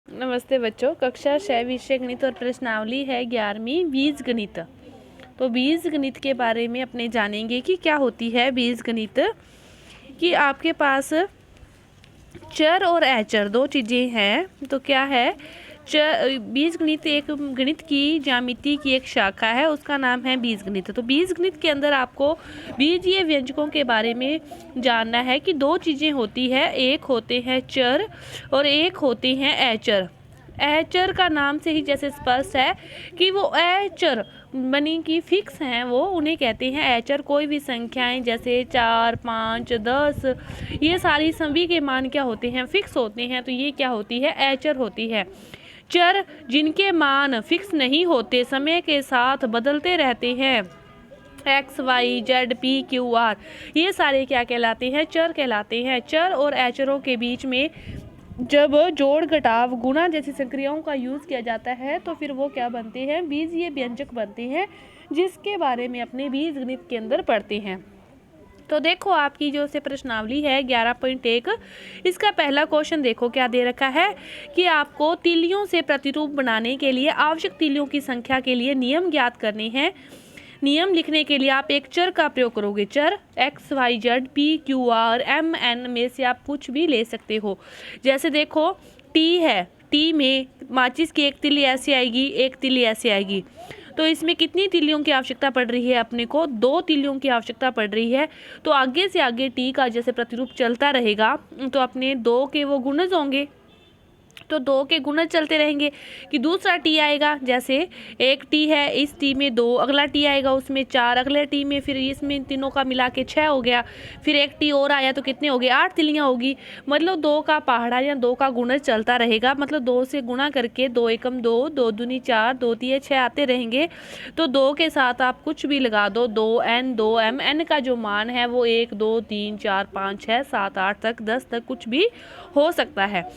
नमस्ते बच्चों, कक्षा 6 विषय गणित और प्रश्नावली है 11वीं बीज गणित। तो बीज गणित के बारे में अपने जानेंगे कि क्या होती है बीज गणित। कि आपके पास चर और अचर दो चीज़ें हैं। तो क्या है बीज गणित एक गणित की ज्यामिति की एक शाखा है, उसका नाम है बीज गणित। तो बीज गणित के अंदर आपको बीजीय व्यंजकों के बारे में जानना है कि दो चीज़ें होती है, एक होते हैं चर और एक होते हैं अचर। अचर का नाम से ही जैसे स्पष्ट है कि वो अचर बनी की फिक्स हैं, वो उन्हें कहते हैं अचर। कोई भी संख्याएं जैसे 4, 5, 10 ये सारी सभी के मान क्या होते हैं, फिक्स होते हैं। तो ये क्या होती है, अचर होती है। चर जिनके मान फिक्स नहीं होते, समय के साथ बदलते रहते हैं, X, Y, Z, P, Q, R, ये सारे क्या कहलाते हैं, चर कहलाते हैं। चर और अचरों के बीच में जब जोड़, घटाव, गुणा जैसी संक्रियाओं का यूज़ किया जाता है तो फिर वो क्या बनते हैं, बीजीय व्यंजक बनते हैं, जिसके बारे में अपने बीज गणित के अंदर पढ़ते हैं। तो देखो आपकी जो से प्रश्नावली है 11.1, इसका पहला क्वेश्चन देखो क्या दे रखा है कि आपको तीलियों से प्रतिरूप बनाने के लिए आवश्यक तीलियों की संख्या के लिए नियम ज्ञात करने हैं। नियम लिखने के लिए आप एक चर का प्रयोग करोगे। चर X, Y, Z, P, Q, R, M, N में से आप कुछ भी ले सकते हो। जैसे देखो टी है, टी में माचिस की एक तिल्ली ऐसी आएगी, एक तिल्ली ऐसी आएगी। तो इसमें कितनी तिल्लियों की आवश्यकता पड़ रही है, अपने को 2 तिल्लियों की आवश्यकता पड़ रही है। तो आगे से आगे टी का जैसे प्रतिरूप चलता रहेगा तो अपने 2 के वो गुणज होंगे, तो 2 के गुणज चलते रहेंगे कि दूसरा टी आएगा। जैसे एक टी है, इस टी में 2, अगला टी आएगा उसमें 4, अगले टी में फिर इसमें तीनों का मिला के 6 हो गया। फिर एक टी और आया तो कितने हो गए, 8 तिल्लियाँ होगी। मतलब 2 का पहाड़ा या 2 का गुणज चलता रहेगा। मतलब 2 से गुणा करके 2 एकम 2, 2 दूनी 4, 2 तिये 6 आते रहेंगे। तो 2 के साथ आप कुछ भी लगा दो, 2n, 2m, n का जो मान है वो 1, 2, 3, 4, 5, 6, 7, 8 तक, 10 तक कुछ भी हो सकता है।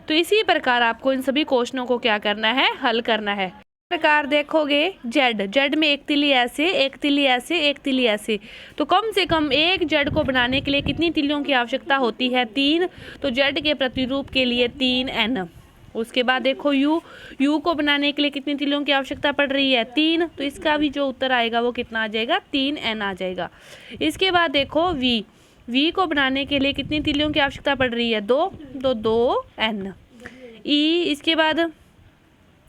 तो इसी प्रकार आपको इन सभी क्वेश्चनों को क्या करना है, हल करना है। प्रकार देखोगे जेड, जेड में एक तिल्ली ऐसे, एक तिल्ली ऐसे, एक तिल्ली ऐसे। तो कम से कम एक जेड को बनाने के लिए कितनी तिल्लियों की आवश्यकता होती है, 3। तो जेड के प्रतिरूप के लिए 3n। उसके बाद देखो यू, यू को बनाने के लिए कितनी तिल्लियों की आवश्यकता पड़ रही है, 3। तो इसका भी जो उत्तर आएगा वो कितना आ जाएगा, 3n आ जाएगा। इसके बाद देखो वी, वी को बनाने के लिए कितनी तिल्लियों की आवश्यकता पड़ रही है, 2। तो 2n। ई, इसके बाद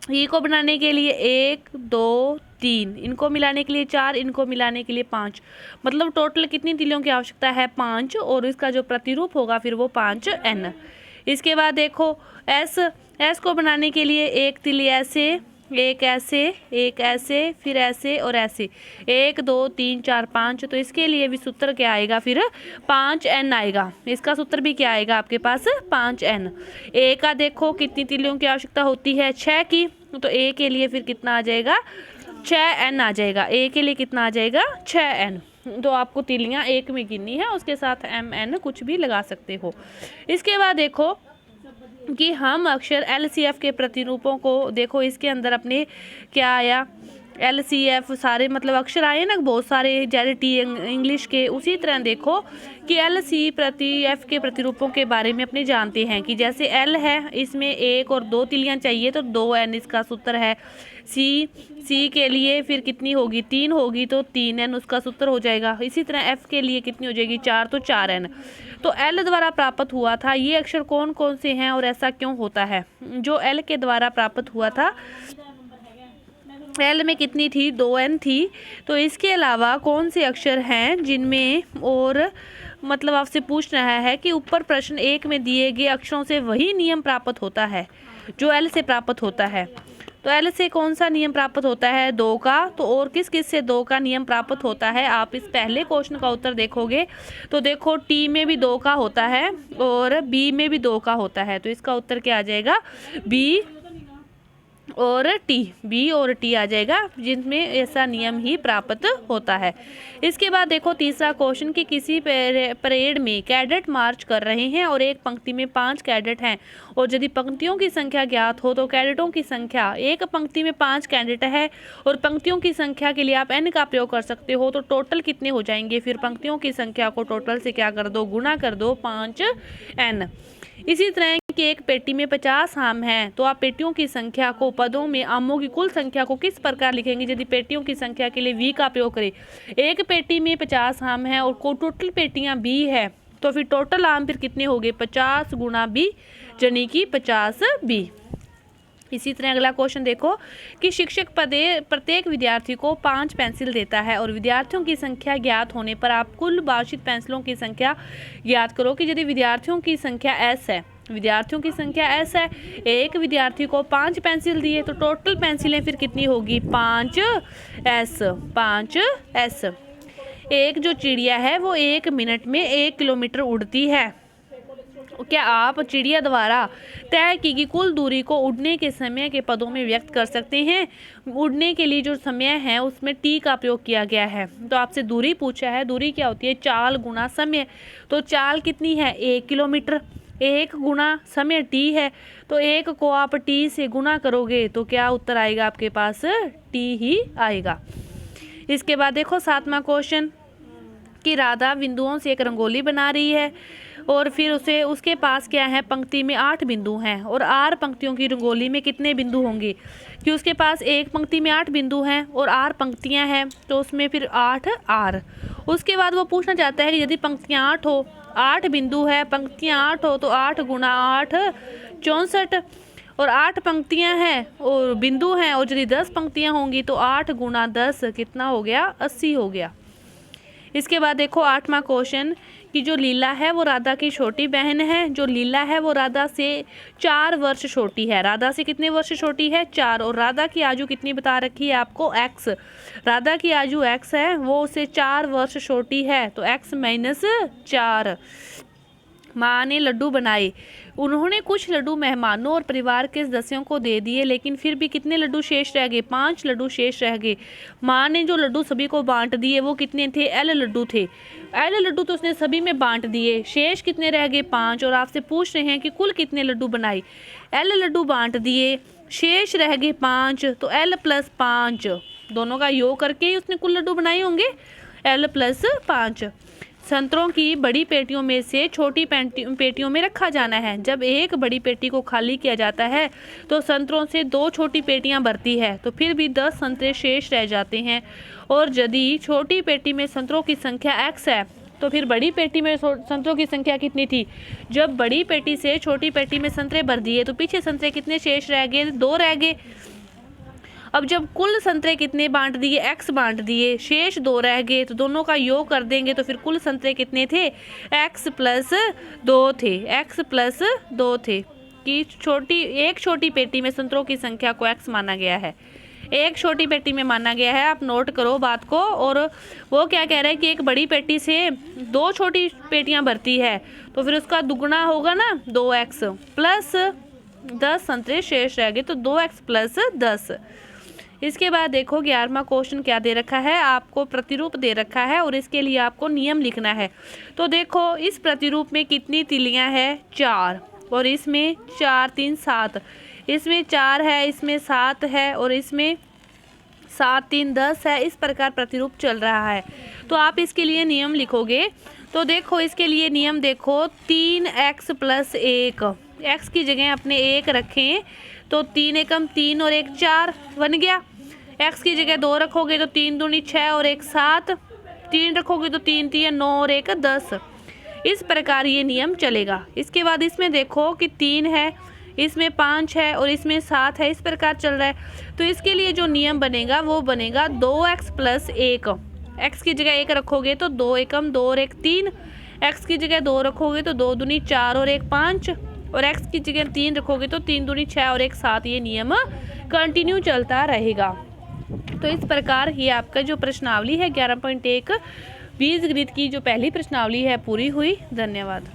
ई को बनाने के लिए 1, 2, 3, इनको मिलाने के लिए 4, इनको मिलाने के लिए 5। मतलब टोटल कितनी तिल्लियों की आवश्यकता है, 5। और इसका जो प्रतिरूप होगा फिर वो 5n। इसके बाद देखो एस, एस को बनाने के लिए एक तिल्ली ऐसे, एक ऐसे, एक ऐसे, फिर ऐसे और ऐसे, 1, 2, 3, 4, 5। तो इसके लिए भी सूत्र क्या आएगा, फिर 5n आएगा। इसका सूत्र भी क्या आएगा आपके पास, 5n। ए का देखो कितनी तिल्लियों की आवश्यकता होती है, 6 की। तो ए के लिए फिर कितना आ जाएगा, 6n आ जाएगा। ए के लिए कितना आ जाएगा, 6n। तो आपको तिल्लियाँ एक में गिननी है, उसके साथ mn कुछ भी लगा सकते हो। इसके बाद देखो कि हम अक्षर LCF के प्रतिरूपों को देखो, इसके अंदर अपने क्या आया, LCF सारे मतलब अक्षर आए ना बहुत सारे, जैसे टी इंग्लिश के। उसी तरह देखो कि LC प्रति F के प्रतिरूपों के बारे में अपने जानते हैं कि जैसे L है, इसमें 1 और 2 तिल्लियाँ चाहिए तो 2n इसका सूत्र है। C के लिए फिर कितनी होगी, 3 होगी तो 3n उसका सूत्र हो जाएगा। इसी तरह F के लिए कितनी हो जाएगी, 4 तो 4n। तो L द्वारा प्राप्त हुआ था ये अक्षर कौन कौन से हैं और ऐसा क्यों होता है। जो L के द्वारा प्राप्त हुआ था, L में कितनी थी, 2n थी। तो इसके अलावा कौन से अक्षर हैं जिनमें, और मतलब आपसे पूछ रहा है कि ऊपर प्रश्न 1 में दिए गए अक्षरों से वही नियम प्राप्त होता है जो L से प्राप्त होता है। तो L से कौन सा नियम प्राप्त होता है, 2 का। तो और किस किस से 2 का नियम प्राप्त होता है, आप इस पहले क्वेश्चन का उत्तर देखोगे तो देखो T में भी 2 का होता है और B में भी 2 का होता है। तो इसका उत्तर क्या आ जाएगा, B और टी, बी और टी आ जाएगा, जिनमें ऐसा नियम ही प्राप्त होता है। इसके बाद देखो तीसरा क्वेश्चन कि किसी परेड में कैडेट मार्च कर रहे हैं और एक पंक्ति में 5 कैडेट हैं और यदि पंक्तियों की संख्या ज्ञात हो तो कैडेटों की संख्या, एक पंक्ति में 5 कैडेट है और पंक्तियों की संख्या के लिए आप n का प्रयोग कर सकते हो। तो टोटल कितने हो जाएंगे, फिर पंक्तियों की संख्या को टोटल से क्या कर दो, गुणा कर दो, 5n। इसी तरह कि एक पेटी में 50 आम हैं, तो आप पेटियों की संख्या को पदों में आमों की कुल संख्या को किस प्रकार लिखेंगे यदि पेटियों की संख्या के लिए v का प्रयोग करें। एक पेटी में 50 आम है और को टोटल पेटियां 20 है, तो फिर टोटल आम फिर कितने हो गए 50 गुणा 20 यानी कि 50 b। इसी तरह अगला क्वेश्चन देखो कि शिक्षक प्रत्येक विद्यार्थी को 5 पेंसिल देता है और विद्यार्थियों की संख्या ज्ञात होने पर आप कुल वांछित पेंसिलों की संख्या ज्ञात करो। कि यदि विद्यार्थियों की संख्या s है, विद्यार्थियों की संख्या s है, एक विद्यार्थी को 5 पेंसिल दिए तो टोटल पेंसिलें फिर कितनी होगी 5s। एक जो चिड़िया है वो 1 मिनट में 1 किलोमीटर उड़ती है। क्या आप चिड़िया द्वारा तय की गई कुल दूरी को उड़ने के समय के पदों में व्यक्त कर सकते हैं। उड़ने के लिए जो समय है उसमें t का प्रयोग किया गया है। तो आपसे दूरी पूछा है, दूरी क्या होती है चाल गुना समय। तो चाल कितनी है 1 किलोमीटर, 1 गुना समय t है, तो 1 को आप t से गुना करोगे तो क्या उत्तर आएगा आपके पास t ही आएगा। इसके बाद देखो 7वां क्वेश्चन कि राधा बिंदुओं से एक रंगोली बना रही है और फिर उसके पास क्या है पंक्ति में 8 बिंदु हैं और r पंक्तियों की रंगोली में कितने बिंदु होंगे। कि उसके पास एक पंक्ति में 8 बिंदु हैं और r पंक्तियां हैं तो उसमें फिर 8 r। उसके बाद वो पूछना चाहता है कि यदि पंक्तियां 8 हो, 8 बिंदु है, पंक्तियां 8 हो तो 8 गुना 8 64 और 8 पंक्तियां हैं और बिंदु हैं और यदि 10 पंक्तियां होंगी तो 8 गुना 10 कितना हो गया 80 हो गया। इसके बाद देखो 8वां क्वेश्चन कि जो लीला है वो राधा की छोटी बहन है। जो लीला है वो राधा से 4 वर्ष छोटी है। राधा से कितने वर्ष छोटी है 4 और राधा की आयु कितनी बता रखी है आपको x। राधा की आयु x है, वो उसे 4 वर्ष छोटी है तो x - 4। माँ ने लड्डू बनाए, उन्होंने कुछ लड्डू मेहमानों और परिवार के सदस्यों को दे दिए लेकिन फिर भी कितने लड्डू शेष रह गए 5 लड्डू शेष रह गए। माँ ने जो लड्डू सभी को बांट दिए वो कितने थे l लड्डू थे। l लड्डू तो उसने सभी में बांट दिए, शेष कितने रह गए 5 और आपसे पूछ रहे हैं कि कुल कितने लड्डू बनाए। l लड्डू बांट दिए, शेष रह गए 5 तो l + 5 दोनों का योग करके ही उसने कुल लड्डू बनाए होंगे l + 5। संतरों की बड़ी पेटियों में से छोटी पेटियों में रखा जाना है। जब एक बड़ी पेटी को खाली किया जाता है तो संतरों से 2 छोटी पेटियां भरती है तो फिर भी 10 संतरे शेष रह जाते हैं। और यदि छोटी पेटी में संतरों की संख्या x है तो फिर बड़ी पेटी में संतरों की संख्या कितनी थी। जब बड़ी पेटी से छोटी पेटी में संतरे भर दिए तो पीछे संतरे कितने शेष रह गए 2 रह गए। अब जब कुल संतरे कितने बांट दिए x बांट दिए, शेष 2 रह गए तो दोनों का योग कर देंगे तो फिर कुल संतरे कितने थे x + 2 थे, x + 2 थे। कि एक छोटी पेटी में संतरों की संख्या को x माना गया है, एक छोटी पेटी में माना गया है। आप नोट करो बात को। और वो क्या कह रहा है कि एक बड़ी पेटी से 2 छोटी पेटियां भरती है तो फिर उसका दुगना होगा ना 2x प्लस 10 संतरे शेष रह गए तो 2x + 10। इसके बाद देखो 11वां क्वेश्चन क्या दे रखा है आपको, प्रतिरूप दे रखा है और इसके लिए आपको नियम लिखना है। तो देखो इस प्रतिरूप में कितनी तिलियां है 4 और इसमें 4 3 7, इसमें 4 है, इसमें 7 है और इसमें 7 3 10 है। इस प्रकार प्रतिरूप चल रहा है तो आप इसके लिए नियम लिखोगे। तो देखो इसके लिए नियम देखो 3x + 1, x की जगह अपने 1 रखें तो 3 एकम 3 और 1 4 बन गया। x की जगह 2 रखोगे तो 3 दूनी 6 और 1 7, 3 रखोगे तो 3 3 9 और 1 10। इस प्रकार ये नियम चलेगा। इसके बाद इसमें देखो कि 3 है, इसमें 5 है और इसमें 7 है, इस प्रकार चल रहा है। तो इसके लिए जो नियम बनेगा वो बनेगा 2x + 1। x की जगह 1 रखोगे तो 2 एकम 2 और 1 3, x की जगह 2 रखोगे तो 2 दूनी 4 और 1 5 और x की जगह 3 रखोगे तो 3 दूनी 6 और 1 7। ये नियम कंटिन्यू चलता रहेगा। तो इस प्रकार ये आपका जो प्रश्नावली है 11.1 बीजगणित की जो पहली प्रश्नावली है पूरी हुई। धन्यवाद।